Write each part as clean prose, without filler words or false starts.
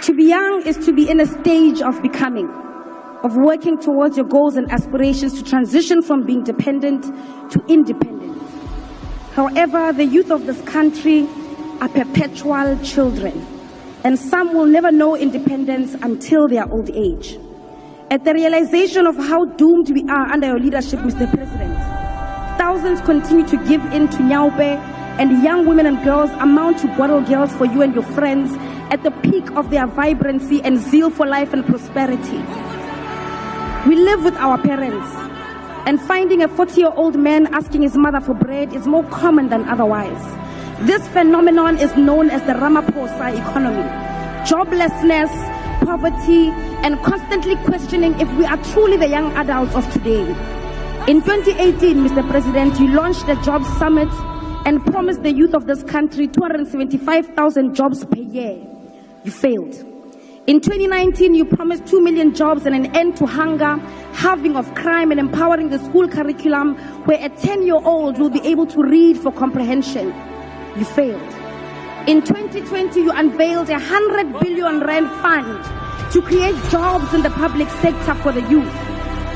To be young is to be in a stage of becoming, of working towards your goals and aspirations to transition from being dependent to independent. However, the youth of this country are perpetual children, and some will never know independence until their old age. At the realization of how doomed we are under your leadership, Mr. President, thousands continue to give in to Nyaupe, and young women and girls amount to bottle girls for you and your friends at the peak of their vibrancy and zeal for life and prosperity. We live with our parents, and finding a 40-year-old man asking his mother for bread is more common than otherwise. This phenomenon is known as the Ramaphosa economy. Joblessness, poverty, and constantly questioning if we are truly the young adults of today. In 2018, Mr. President, you launched the Jobs Summit and promised the youth of this country 275,000 jobs per year. You failed. In 2019, you promised 2 million jobs and an end to hunger, halving of crime, and empowering the school curriculum where a 10-year-old will be able to read for comprehension. You failed. In 2020, you unveiled a 100 billion rand fund to create jobs in the public sector for the youth.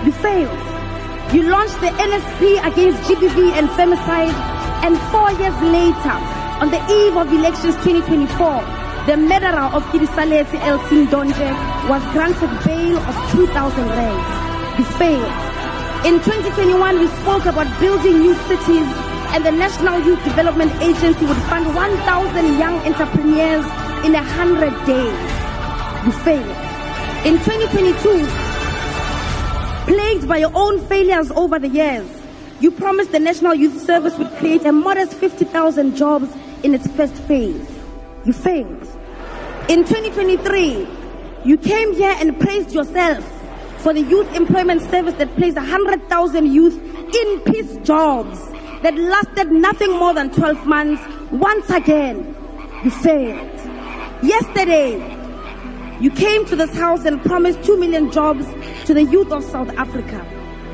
You failed. You launched the NSP against GBV and femicide, and 4 years later, on the eve of elections 2024, the murderer of Kirisaleti Elsin Donje was granted bail of 2,000 rands. You failed. In 2021, you spoke about building new cities, and the National Youth Development Agency would fund 1,000 young entrepreneurs in 100 days. You failed. In 2022, plagued by your own failures over the years, you promised the National Youth Service would create a modest 50,000 jobs in its first phase. You failed. In 2023, you came here and praised yourself for the Youth Employment Service that placed 100,000 youth in peace jobs that lasted nothing more than 12 months. Once again, you failed. Yesterday, you came to this house and promised 2 million jobs to the youth of South Africa.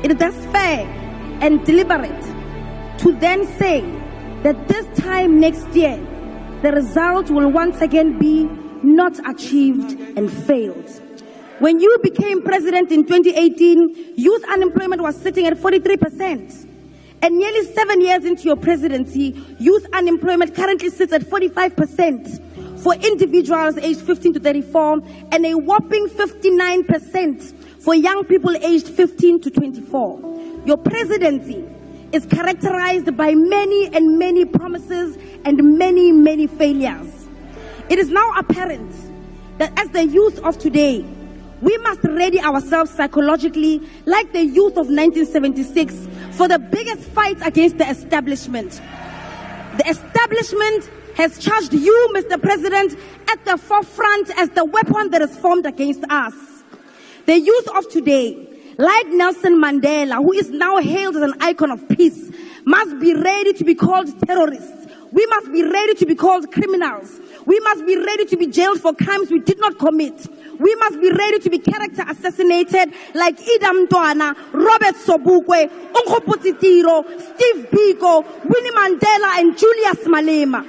It is thus fair and deliberate to then say that this time next year, the result will once again be not achieved and failed. When you became president in 2018, youth unemployment was sitting at 43%. And nearly 7 years into your presidency, youth unemployment currently sits at 45% for individuals aged 15 to 34, and a whopping 59% for young people aged 15 to 24. Your presidency is characterized by many promises and many failures. It is now apparent that as the youth of today, we must ready ourselves psychologically like the youth of 1976 for the biggest fight against the establishment. The establishment has charged you, Mr. President, at the forefront as the weapon that is formed against us. The youth of today, like Nelson Mandela, who is now hailed as an icon of peace, must be ready to be called terrorists. We must be ready to be called criminals. We must be ready to be jailed for crimes we did not commit. We must be ready to be character assassinated like Idam Mntwana, Robert Sobukwe, Unko Potitiro, Steve Biko, Winnie Mandela, and Julius Malema.